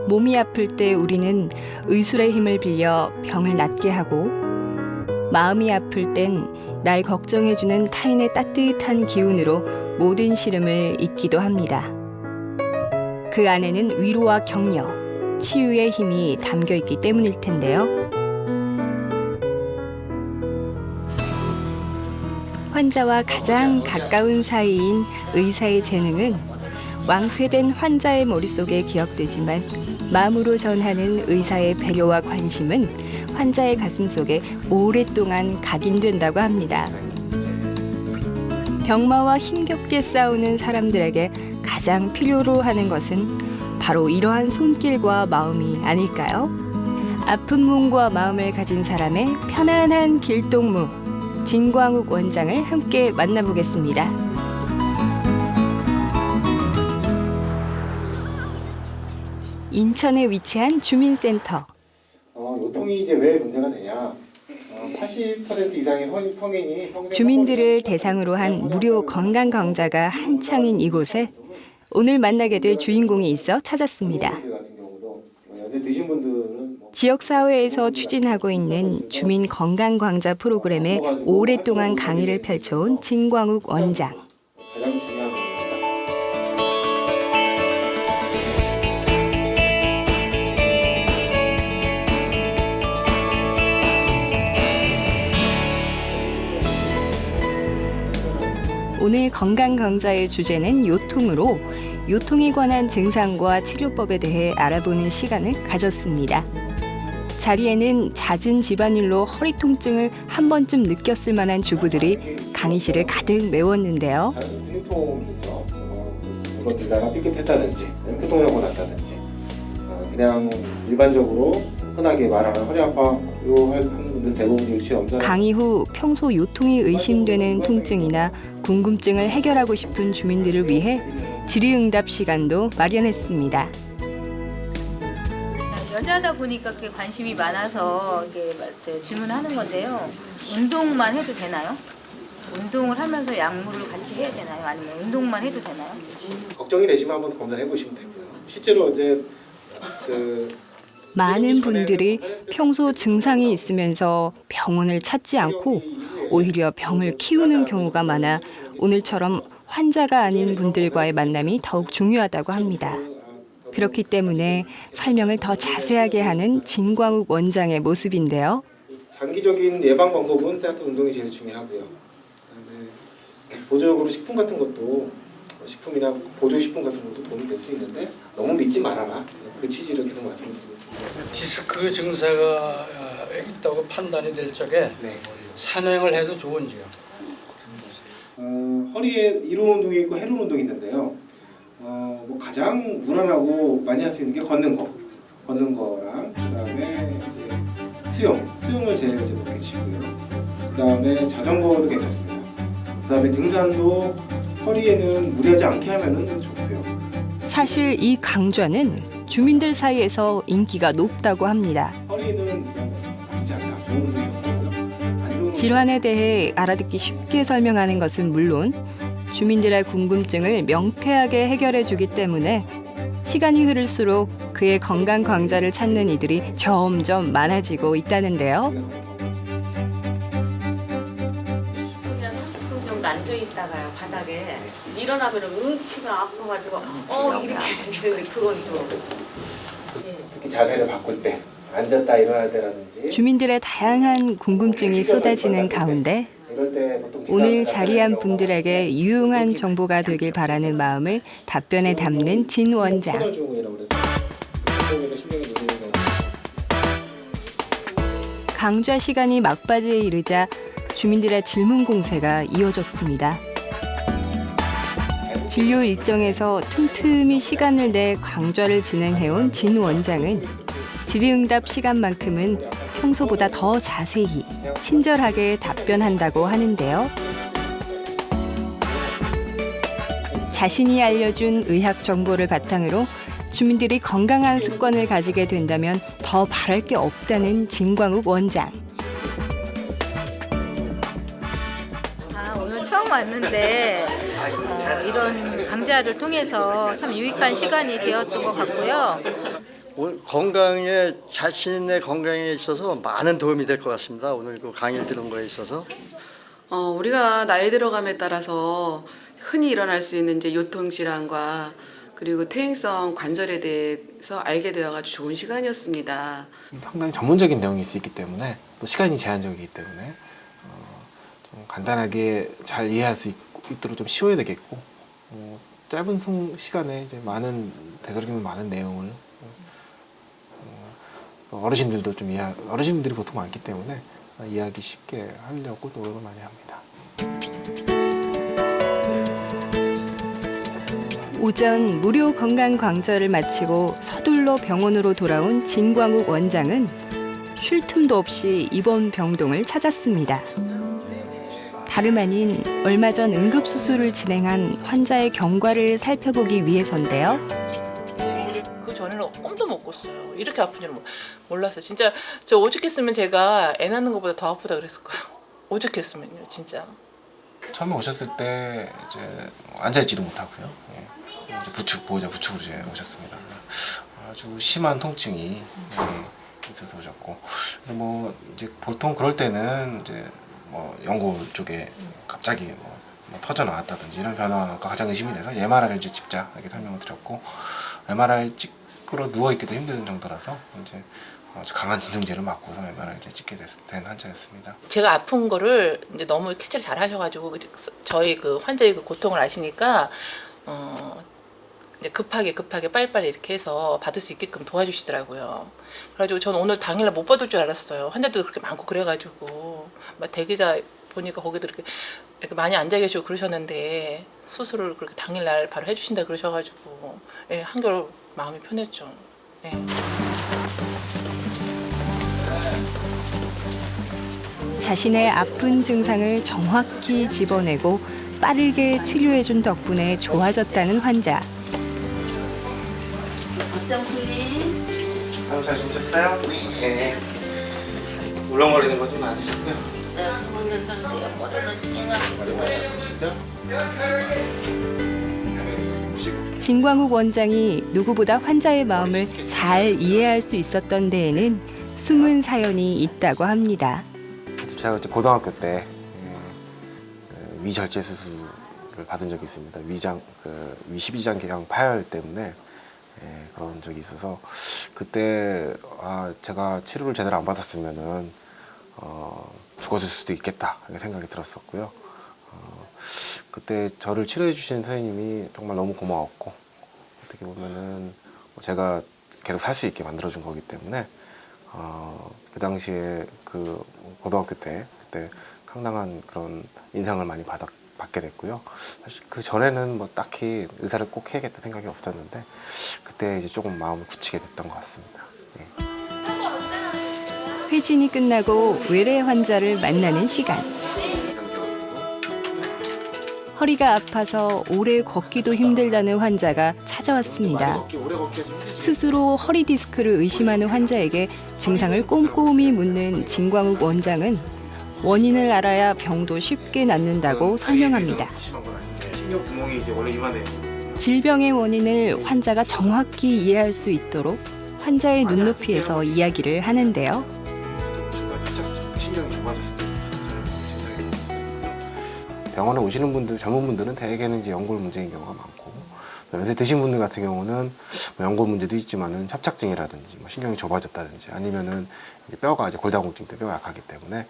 몸이 아플 때 우리는 의술의 힘을 빌려 병을 낫게 하고, 마음이 아플 땐 날 걱정해주는 타인의 따뜻한 기운으로 모든 시름을 잊기도 합니다. 그 안에는 위로와 격려, 치유의 힘이 담겨 있기 때문일 텐데요. 환자와 가장 가까운 사이인 의사의 재능은 완쾌된 환자의 머릿속에 기억되지만 마음으로 전하는 의사의 배려와 관심은 환자의 가슴속에 오랫동안 각인된다고 합니다. 병마와 힘겹게 싸우는 사람들에게 가장 필요로 하는 것은 바로 이러한 손길과 마음이 아닐까요? 아픈 몸과 마음을 가진 사람의 편안한 길동무, 진광욱 원장을 함께 만나보겠습니다. 인천에 위치한 주민센터. 요통이 이제 왜 문제가 되냐? 80% 이상의 성인이 주민들을 대상으로 한 무료 건강 강좌가 한창인 이곳에 오늘 만나게 될 주인공이 있어 찾았습니다. 지역 사회에서 추진하고 있는 주민 건강 강좌 프로그램에 오랫동안 강의를 펼쳐온 진광욱 원장. 가장 중요한 겁니다. 오늘 건강 강좌의 주제는 요통으로 요통에 관한 증상과 치료법에 대해 알아보는 시간을 가졌습니다. 자리에는 잦은 집안일로 허리 통증을 한 번쯤 느꼈을 만한 주부들이 강의실을 가득 메웠는데요. 근육통이죠. 그것들다가 삐끗했다든지 교통사고 났다든지 그냥 일반적으로 흔하게 말하는 허리 아파 하는 분들 대부분 유치 염사. 강의 후 평소 요통이 의심되는 통증이나 궁금증을 해결하고 싶은 주민들을 위해 질의응답 시간도 마련했습니다. 여자다 보니까 그게 관심이 많아서 이게 질문하는 건데요. 운동만 해도 되나요? 운동을 하면서 약물을 같이 해야 되나요? 아니면 운동만 해도 되나요? 걱정이 되시면 한번 검사를 해보시면 되고요. 실제로 이제 많은 분들이 평소 증상이 있으면서 병원을 찾지 않고 오히려 병을 키우는 경우가 많아 오늘처럼 환자가 아닌 분들과의 만남이 더욱 중요하다고 합니다. 그렇기 때문에 설명을 더 자세하게 하는 진광욱 원장의 모습인데요. 장기적인 예방 방법은 따뜻한 운동이 제일 중요하고요. 그다음에 보조적으로 식품 같은 것도 식품이나 보조식품 같은 것도 도움이 될 수 있는데 너무 믿지 말아라. 그 취지로 계속 말씀드리겠습니다. 디스크 증세가 있다고 판단이 될 적에 산행을 해도 좋은지요? 허리에 이론 운동이 있고 해론 운동이 있는데요. 가장 무난하고 많이 할 수 있는 게 걷는 거랑 그다음에 이제 수영을 제일 높게 치고요. 그다음에 자전거도 괜찮습니다. 그다음에 등산도 허리에는 무리하지 않게 하면은 좋고요. 사실 이 강좌는 주민들 사이에서 인기가 높다고 합니다. 허리는 나쁘지 않다. 좋은 운동이었고 안 좋은 질환에 대해 알아듣기 쉽게 설명하는 것은 물론 주민들의 궁금증을 명쾌하게 해결해 주기 때문에 시간이 흐를수록 그의 건강 강좌를 찾는 이들이 점점 많아지고 있다는데요. 20분이나 30분 정도 앉아 있다가요 바닥에 일어나면 응치가 아파가지고 이렇게 되는데 그건 또 특히 자세를 바꿀 때 앉았다 일어날 때라든지 주민들의 다양한 궁금증이 쏟아지는 가운데 이럴 때 보통 오늘 자리한 분들에게 유용한 정보가 되길 바라는 마음을 답변에 담는 진 원장. 코너중이라고 그래서 운동에도 신경이 누르는 거. 강좌 시간이 막바지에 이르자 주민들의 질문 공세가 이어졌습니다. 진료 일정에서 틈틈이 시간을 내 강좌를 진행해온 진 원장은 질의응답 시간만큼은 평소보다 더 자세히, 친절하게 답변한다고 하는데요. 자신이 알려준 의학 정보를 바탕으로 주민들이 건강한 습관을 가지게 된다면 더 바랄 게 없다는 진광욱 원장. 오늘 처음 왔는데 이런 강좌를 통해서 참 유익한 시간이 되었던 것 같고요. 건강에 자신의 건강에 있어서 많은 도움이 될 것 같습니다. 오늘 그 강의를 들은 거에 있어서. 우리가 나이 들어감에 따라서 흔히 일어날 수 있는 이제 요통질환과 그리고 퇴행성 관절에 대해서 알게 되어가지고 좋은 시간이었습니다. 상당히 전문적인 내용이 있기 때문에 또 시간이 제한적이기 때문에 좀 간단하게 잘 이해할 수 있도록 좀 쉬워야 되겠고 짧은 시간에 이제 되도록이면 많은 내용을 또 어르신들도 좀 어르신들이 보통 많기 때문에 이해하기 쉽게 하려고 노력을 많이 합니다. 오전 무료 건강 광저를 마치고 서둘러 병원으로 돌아온 진광욱 원장은 쉴 틈도 없이 입원 병동을 찾았습니다. 다름 아닌 얼마 전 응급수술을 진행한 환자의 경과를 살펴보기 위해서인데요. 그 전에는 꿈도 못 꿨어요. 이렇게 아픈 줄 몰랐어요. 진짜 저 오죽했으면 제가 애 낳는 것보다 더 아프다 그랬을 거예요. 오죽했으면요, 진짜. 처음에 오셨을 때 이제 앉아있지도 못하고요. 이제 보호자 부축으로 이제 오셨습니다. 아주 심한 통증이 있어서 오셨고, 뭐 이제 보통 그럴 때는 이제 뭐 연골 쪽에 갑자기 뭐 터져 나왔다든지 이런 변화가 가장 의심이 돼서 MRI를 이제 찍자 이렇게 설명을 드렸고, MRI 찍으러 누워 있기도 힘든 정도라서 이제 아주 강한 진통제를 맞고서 MRI를 찍게 된 환자였습니다. 제가 아픈 거를 이제 너무 캐치를 잘 하셔가지고 저희 그 환자의 그 고통을 아시니까 이제 급하게 빨리빨리 이렇게 해서 받을 수 있게끔 도와주시더라고요. 그래가지고 저는 오늘 당일날 못 받을 줄 알았어요. 환자들도 그렇게 많고 그래가지고 막 대기자 보니까 거기도 이렇게 많이 앉아 계시고 그러셨는데 수술을 그렇게 당일날 바로 해주신다 그러셔가지고 한결 마음이 편했죠. 네. 자신의 아픈 증상을 정확히 집어내고 빠르게 치료해준 덕분에 좋아졌다는 환자. 잘 주무셨어요? 네. 울렁거리는 거 좀 나으셨고요. 네, 소문냈는데 머리는 띵하게. 진광욱 원장이 누구보다 환자의 마음을 잘 이해할 수 있었던 데에는 숨은 사연이 있다고 합니다. 제가 이제 고등학교 때 위절제 수술을 받은 적이 있습니다. 위 12장기형 파열 때문에 그런 적이 있어서 그때 제가 치료를 제대로 안 받았으면은 죽었을 수도 있겠다 이렇게 생각이 들었었고요. 그때 저를 치료해 주신 선생님이 정말 너무 고마웠고, 어떻게 보면은 제가 계속 살 수 있게 만들어 준 거기 때문에 그 당시에 그 고등학교 때 그때 상당한 그런 인상을 많이 받게 됐고요. 사실 그 전에는 뭐 딱히 의사를 꼭 해야겠다 생각이 없었는데 그때 이제 조금 마음을 굳히게 됐던 것 같습니다. 회진이 끝나고 외래 환자를 만나는 시간. 허리가 아파서 오래 걷기도 힘들다는 환자가 찾아왔습니다. 스스로 허리 디스크를 의심하는 환자에게 증상을 꼼꼼히 묻는 진광욱 원장은 원인을 알아야 병도 쉽게 낫는다고 설명합니다. 신경 구멍이 이제 원래 이만해요. 질병의 원인을 환자가 정확히 이해할 수 있도록 환자의 눈높이에서 이야기를 하는데요. 신경이 좁아졌을 때 병원에 오시는 분들, 젊은 분들은 대개는 이제 연골 문제인 경우가 많고, 연세 드신 분들 같은 경우는 뭐 연골 문제도 있지만은 협착증이라든지 뭐 신경이 좁아졌다든지 아니면은 이제 뼈가 이제 골다공증 때 뼈가 약하기 때문에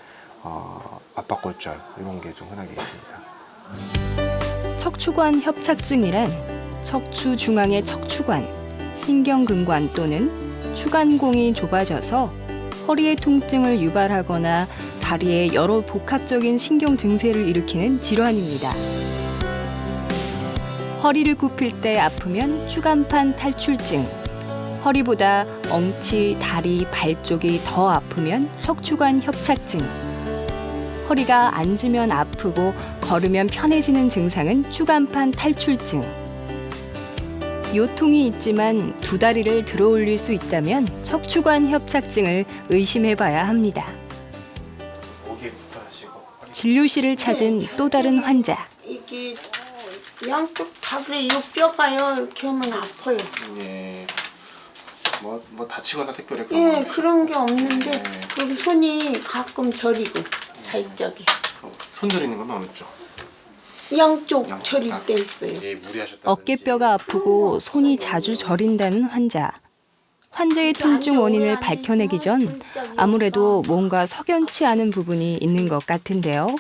압박골절 이런 게 좀 흔하게 있습니다. 척추관 협착증이란 척추 중앙의 척추관, 신경근관 또는 추간공이 좁아져서 허리의 통증을 유발하거나 다리에 여러 복합적인 신경 증세를 일으키는 질환입니다. 허리를 굽힐 때 아프면 추간판 탈출증, 허리보다 엉치, 다리, 발 쪽이 더 아프면 척추관 협착증, 허리가 앉으면 아프고 걸으면 편해지는 증상은 추간판 탈출증. 요통이 있지만 두 다리를 들어 올릴 수 있다면 척추관 협착증을 의심해봐야 합니다. 진료실을 찾은 또 다른 환자. 이게 양쪽 다 그래. 이 뼈가요. 이렇게 하면 아파요. 네. 뭐 다치거나 특별히 그런 예, 건 그런 게 없는데 네. 그 손이 가끔 저리고 살짝이 손 저리는 건 어느 쪽? 양쪽 양쪽 저릴 다? 때 있어요. 예, 무리하셨다든지 어깨뼈가 아프고 손이 자주 저린다는 환자. 환자의 통증 원인을 밝혀내기 전 아무래도 뭔가 석연치 않은 부분이 있는 것 같은데요.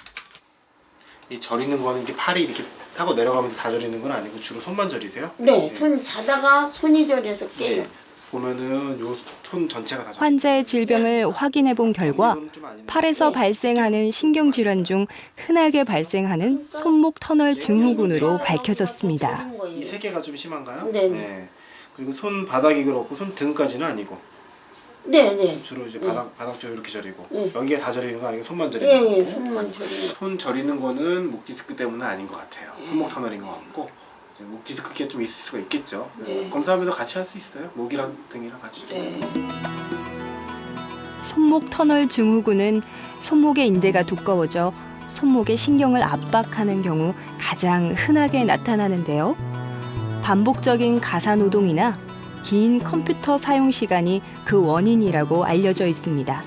이 저리는 거는 이렇게 팔이 이렇게 타고 내려가면서 다 저리는 건 아니고 주로 손만 저리세요? 네, 손 자다가 손이 저려서 깨요. 보면은 요 손 전체가 다 저리. 환자의 질병을 확인해 본 결과 좀 아닌데. 팔에서 발생하는 신경질환 중 흔하게 발생하는 손목 터널 증후군으로 밝혀졌습니다. 이 세 개가 좀 심한가요? 네. 그리고 손 바닥이 그렇고 손 등까지는 아니고 네, 네. 주로 이제 바닥 쪽 이렇게 저리고 네. 여기가 다 저리는 거 아니고 손만 저리는 거고. 예, 예, 손만 저리고. 손 저리는 거는 목 디스크 때문은 아닌 것 같아요. 손목 터널인 것 같고 이제 목 디스크가 좀 있을 수가 있겠죠. 네. 검사하면서 같이 할 수 있어요. 목이랑 등이랑 같이. 네. 손목 터널 증후군은 손목의 인대가 두꺼워져 손목의 신경을 압박하는 경우 가장 흔하게 나타나는데요. 반복적인 가사 노동이나 긴 컴퓨터 사용 시간이 그 원인이라고 알려져 있습니다.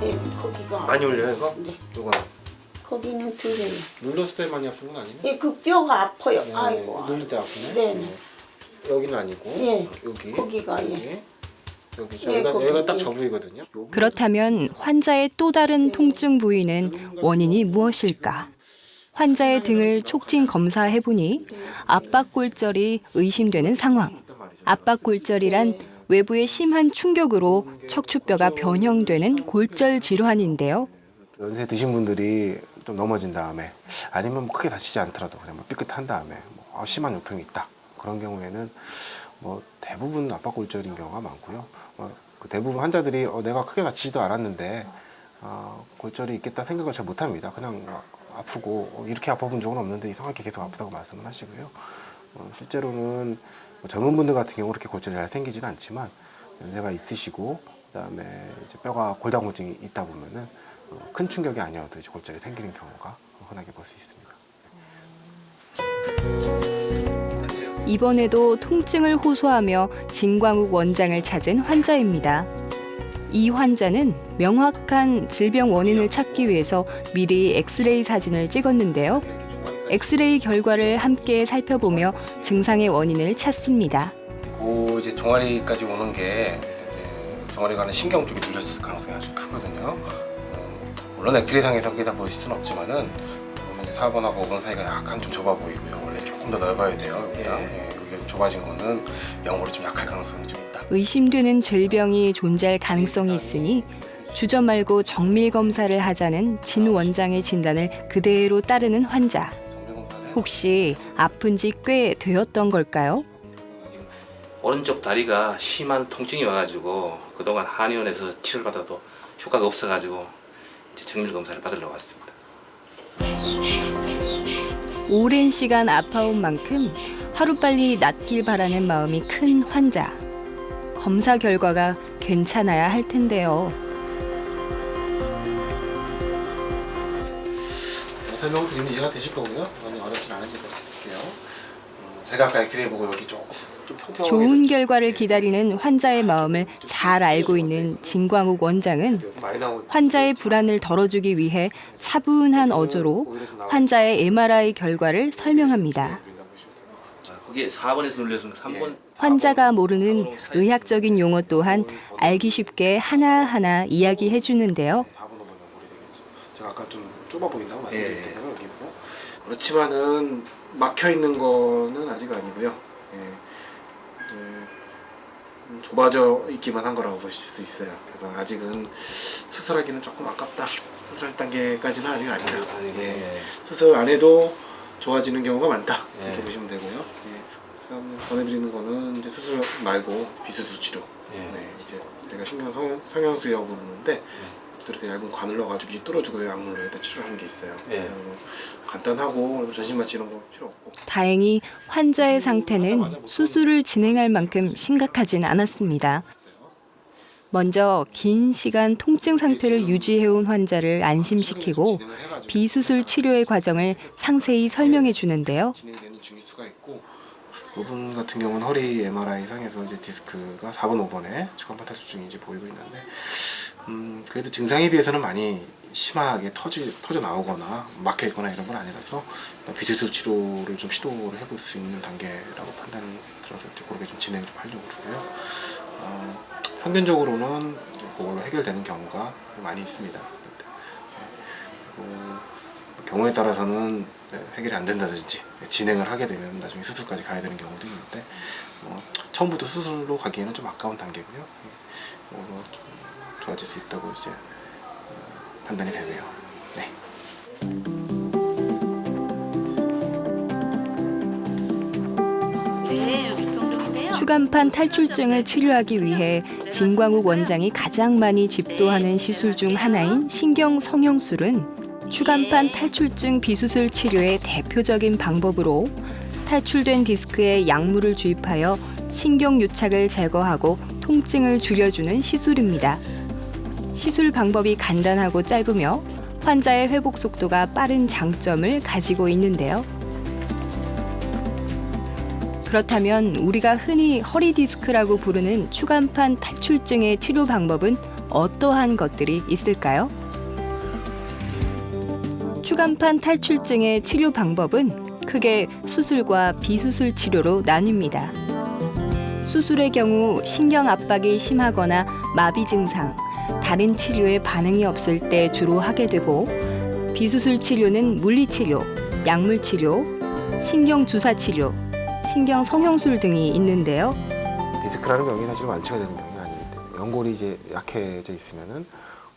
예, 거기가 많이 울려요 이거? 네. 이거 거기는 덜해요. 눌렀을 때 많이 아픈 건 아니네. 예, 그 뼈가 아파요. 네, 아이고. 누를 때 아프네. 네, 네. 여기는 아니고 예. 여기 거기가 예. 여기 여기 예, 거기, 여기가 딱 예. 저 부위거든요. 그렇다면 환자의 또 다른 통증 부위는 원인이 무엇일까? 환자의 등을 촉진 검사해보니 압박골절이 의심되는 상황. 압박골절이란 외부의 심한 충격으로 척추뼈가 변형되는 골절 질환인데요. 연세 드신 분들이 좀 넘어진 다음에 아니면 뭐 크게 다치지 않더라도 그냥 뭐 삐끗한 다음에 뭐 심한 요통이 있다. 그런 경우에는 뭐 대부분 압박골절인 경우가 많고요. 그 대부분 환자들이 내가 크게 다치지도 않았는데 골절이 있겠다 생각을 잘 못합니다. 그냥 아프고 이렇게 아파본 적은 없는데 이상하게 계속 아프다고 말씀을 하시고요. 실제로는 젊은 분들 같은 경우 그렇게 골절이 잘 생기지는 않지만 연세가 있으시고 그다음에 이제 뼈가 골다공증이 있다 보면은 큰 충격이 아니어도 이제 골절이 생기는 경우가 흔하게 볼 수 있습니다. 이번에도 통증을 호소하며 진광욱 원장을 찾은 환자입니다. 이 환자는 명확한 질병 원인을 찾기 위해서 미리 엑스레이 사진을 찍었는데요. 엑스레이 결과를 함께 살펴보며 증상의 원인을 찾습니다. 그 이제 종아리까지 오는 게 이제 종아리 가는 신경 쪽이 눌렸을 가능성이 아주 크거든요. 물론 엑스레이상에서 그게 다 보실 수는 없지만은 이제 4번하고 5번 사이가 약간 좀 좁아 보이고요. 원래 조금 더 넓어야 돼요. 여기가 여기가 좁아진 거는 영으로 좀 약할 가능성이 좀 있다. 의심되는 질병이 존재할 가능성이 있으니 주저 말고 정밀 검사를 하자는 진 원장의 진단을 그대로 따르는 환자. 혹시 아픈 지 꽤 되었던 걸까요? 오른쪽 다리가 심한 통증이 와가지고 그동안 한의원에서 치료를 받아도 효과가 없어가지고 이제 정밀 검사를 받으러 왔습니다. 오랜 시간 아파온 만큼 하루빨리 낫길 바라는 마음이 큰 환자. 검사 결과가 괜찮아야 할 텐데요. 설명 드리면 이해가 되실 거고요. 많이 어렵진 않으니까 드릴게요. 제가 아까 엑스레이 보고 여기 좀 평평하게 좋은 결과를 기다리는 환자의 마음을 잘 알고 있는 진광욱 원장은 많이 나오고 환자의 불안을 덜어주기 위해 차분한 어조로 환자의 MRI 결과를 설명합니다. 그게 4번에서 눌려서 3번 환자가 모르는 의학적인 용어 또한 알기 쉽게 하나하나 이야기해 주는데요. 4번 5번은 오래 되겠죠. 제가 아까 좀 좁아 보인다고 말씀드렸잖아요. 여기 보고. 그렇지만은 막혀 있는 거는 아직 아니고요. 좁아져 있기만 한 거라고 보실 수 있어요. 그래서 아직은 수술하기는 조금 아깝다. 수술할 단계까지는 아직 아니다. 수술 안 해도 좋아지는 경우가 많다. 이렇게 보시면 되고요. 제가 보내드리는 거는 이제 수술 말고 비수술 치료. 이제 내가 신경 성형수라고 부르는데 그래서 얇은 관을 넣어가지고 뚫어주고 약물로 여기다 치료하는 게 있어요. 간단하고 전신마취 이런 거 필요 없고. 다행히 환자의 상태는 수술을 진행할 만큼 심각하진 않았습니다. 먼저 긴 시간 통증 상태를 유지해온 환자를 안심시키고 비수술 치료의 과정을 상세히 설명해 주는데요. 진행되는 중일 수가 있고. 이분 같은 경우는 허리 MRI 상에서 이제 디스크가 4번, 5번에 추간판 탈출증인지 보이고 있는데 그래도 증상에 비해서는 많이 심하게 터져 나오거나 막혀 있거나 이런 건 아니라서 비수술 치료를 좀 시도를 해볼 수 있는 단계라고 판단을 들어서 그렇게 좀 진행을 좀 하려고 그러고요. 평균적으로는 그걸로 해결되는 경우가 많이 있습니다. 경우에 따라서는 해결이 안 된다든지 진행을 하게 되면 나중에 수술까지 가야 되는 경우도 있는데 처음부터 수술로 가기에는 좀 아까운 단계고요. 좋아질 수 있다고 이제 판단이 되네요. 네. 추간판 탈출증을 치료하기 위해 진광욱 원장이 가장 많이 집도하는 시술 중 하나인 신경 성형술은 추간판 탈출증 비수술 치료의 대표적인 방법으로 탈출된 디스크에 약물을 주입하여 신경 유착을 제거하고 통증을 줄여주는 시술입니다. 시술 방법이 간단하고 짧으며 환자의 회복 속도가 빠른 장점을 가지고 있는데요. 그렇다면 우리가 흔히 허리 디스크라고 부르는 추간판 탈출증의 치료 방법은 어떠한 것들이 있을까요? 추간판 탈출증의 치료 방법은 크게 수술과 비수술 치료로 나뉩니다. 수술의 경우 신경 압박이 심하거나 마비 증상, 다른 치료에 반응이 없을 때 주로 하게 되고, 비수술 치료는 물리치료, 약물치료, 신경주사치료, 신경 성형술 등이 있는데요. 디스크라는 병이 사실 완치가 되는 병이 아니기 때문에 연골이 이제 약해져 있으면은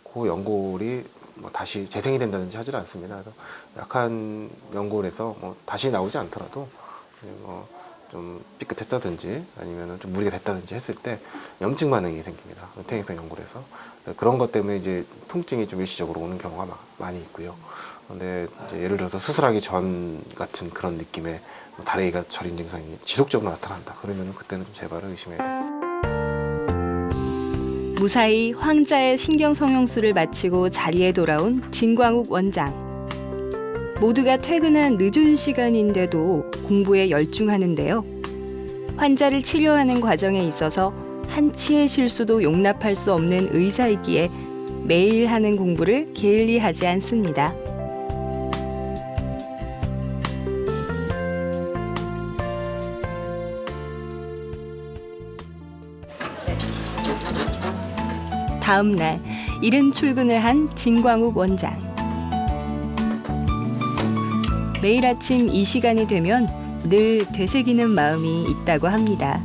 그 연골이 뭐 다시 재생이 된다든지 하질 않습니다. 그래서 약한 연골에서 뭐 다시 나오지 않더라도 뭐 좀 삐끗했다든지 아니면은 좀 무리가 됐다든지 했을 때 염증 반응이 생깁니다. 퇴행성 연골에서 그런 것 때문에 이제 통증이 좀 일시적으로 오는 경우가 많이 있고요. 근데 이제 예를 들어서 수술하기 전 같은 그런 느낌의 다래이가 저린 증상이 지속적으로 나타난다. 그러면 그때는 좀 재발을 의심해야 돼요. 무사히 황자의 신경 성형술을 마치고 자리에 돌아온 진광욱 원장. 모두가 퇴근한 늦은 시간인데도 공부에 열중하는데요. 환자를 치료하는 과정에 있어서 한치의 실수도 용납할 수 없는 의사이기에 매일 하는 공부를 게을리하지 않습니다. 다음 날 이른 출근을 한 진광욱 원장. 매일 아침 이 시간이 되면 늘 되새기는 마음이 있다고 합니다.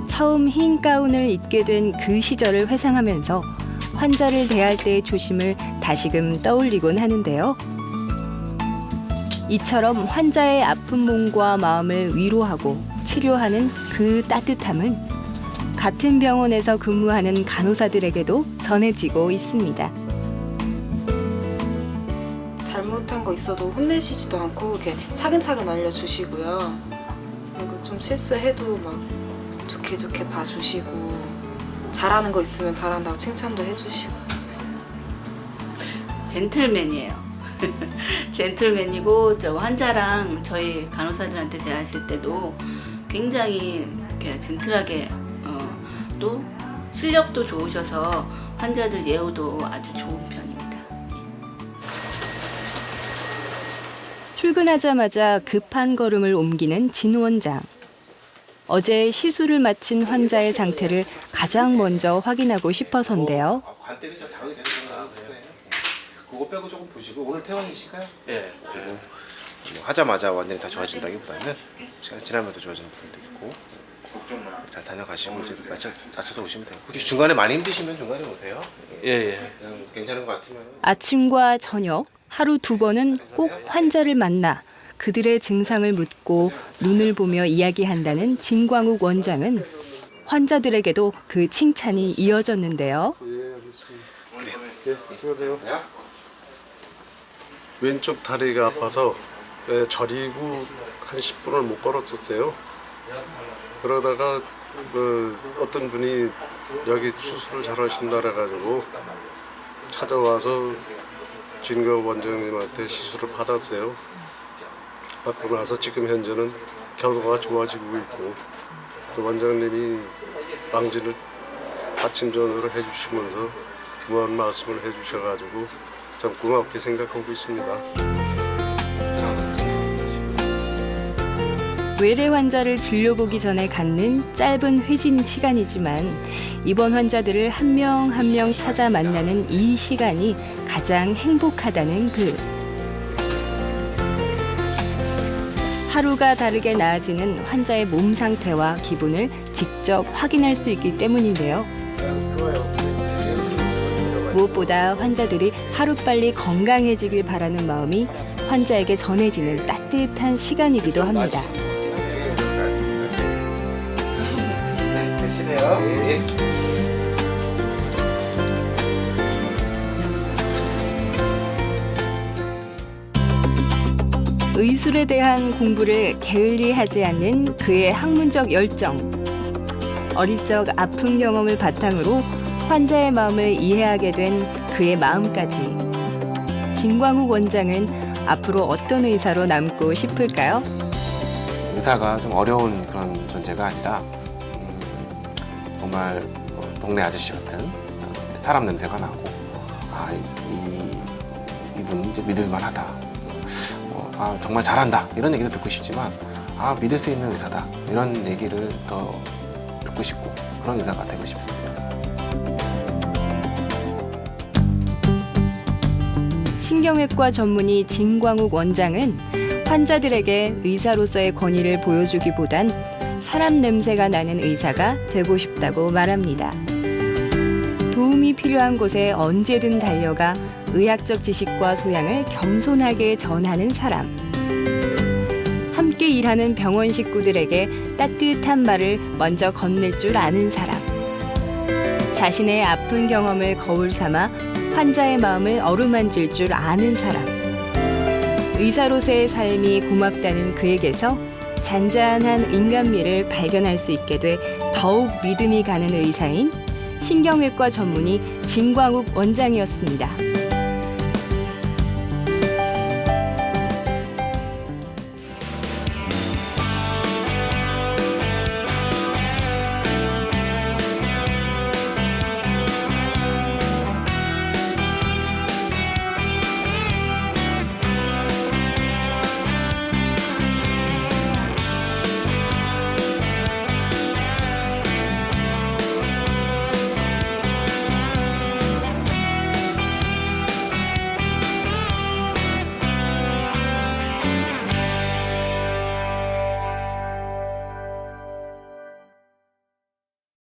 처음 흰 가운을 입게 된 그 시절을 회상하면서 환자를 대할 때의 조심을 다시금 떠올리곤 하는데요. 이처럼 환자의 아픈 몸과 마음을 위로하고 치료하는 그 따뜻함은 같은 병원에서 근무하는 간호사들에게도 전해지고 있습니다. 잘못한 거 있어도 혼내시지도 않고 이렇게 차근차근 알려주시고요. 그리고 좀 실수해도 막 좋게 봐주시고, 잘하는 거 있으면 잘한다고 칭찬도 해주시고. 젠틀맨이에요. 젠틀맨이고, 저 환자랑 저희 간호사들한테 대하실 때도 굉장히 이렇게 젠틀하게, 또 실력도 좋으셔서 환자들 예우도 아주 좋은 편입니다. 출근하자마자 급한 걸음을 옮기는 진 원장. 어제 시술을 마친 환자의 상태를 가장 먼저 확인하고 싶어서인데요. 관 때문에 좀 자극이 되는 거예요. 그거 빼고 조금 보시고 오늘 퇴원이실까요? 예. 그리고 뭐 하자마자 완전히 다 좋아진다기보다는 시간이 지나면 더 좋아지는 부분도 있고 잘 다녀가시고 이제 맞춰서 오시면 돼요. 혹시 중간에 많이 힘드시면 중간에 오세요. 예. 괜찮은 것 같으면. 아침과 저녁 하루 2번은 꼭 환자를 만나 그들의 증상을 묻고 눈을 보며 이야기한다는 진광욱 원장은 환자들에게도 그 칭찬이 이어졌는데요. 왼쪽 다리가 아파서 저리고 한 10분을 못 걸었었어요. 그러다가 어떤 분이 여기 수술을 잘 하신다 그래가지고 찾아와서 진광욱 원장님한테 시술을 받았어요. 받고 나서 지금 현재는 결과가 좋아지고 있고 또 원장님이 망진을 아침 저녁으로 해주시면서 고마운 말씀을 해주셔가지고 참 고맙게 생각하고 있습니다. 외래 환자를 진료보기 전에 갖는 짧은 회진 시간이지만 입원 환자들을 한 명 한 명 찾아 만나는 이 시간이 가장 행복하다는 그. 하루가 다르게 나아지는 환자의 몸 상태와 기분을 직접 확인할 수 있기 때문인데요. 무엇보다 환자들이 하루빨리 건강해지길 바라는 마음이 환자에게 전해지는 따뜻한 시간이기도 합니다. 의술에 대한 공부를 게을리하지 않는 그의 학문적 열정. 어릴 적 아픈 경험을 바탕으로 환자의 마음을 이해하게 된 그의 마음까지. 진광욱 원장은 앞으로 어떤 의사로 남고 싶을까요? 의사가 좀 어려운 그런 존재가 아니라 정말 동네 아저씨 같은 사람 냄새가 나고 이분 이제 믿을만하다. 정말 잘한다 이런 얘기도 듣고 싶지만 믿을 수 있는 의사다 이런 얘기를 더 듣고 싶고 그런 의사가 되고 싶습니다. 신경외과 전문의 진광욱 원장은 환자들에게 의사로서의 권위를 보여주기보단 사람 냄새가 나는 의사가 되고 싶다고 말합니다. 도움이 필요한 곳에 언제든 달려가 의학적 지식과 소양을 겸손하게 전하는 사람. 함께 일하는 병원 식구들에게 따뜻한 말을 먼저 건넬 줄 아는 사람. 자신의 아픈 경험을 거울 삼아 환자의 마음을 어루만질 줄 아는 사람. 의사로서의 삶이 고맙다는 그에게서 잔잔한 인간미를 발견할 수 있게 돼 더욱 믿음이 가는 의사인 신경외과 전문의 진광욱 원장이었습니다.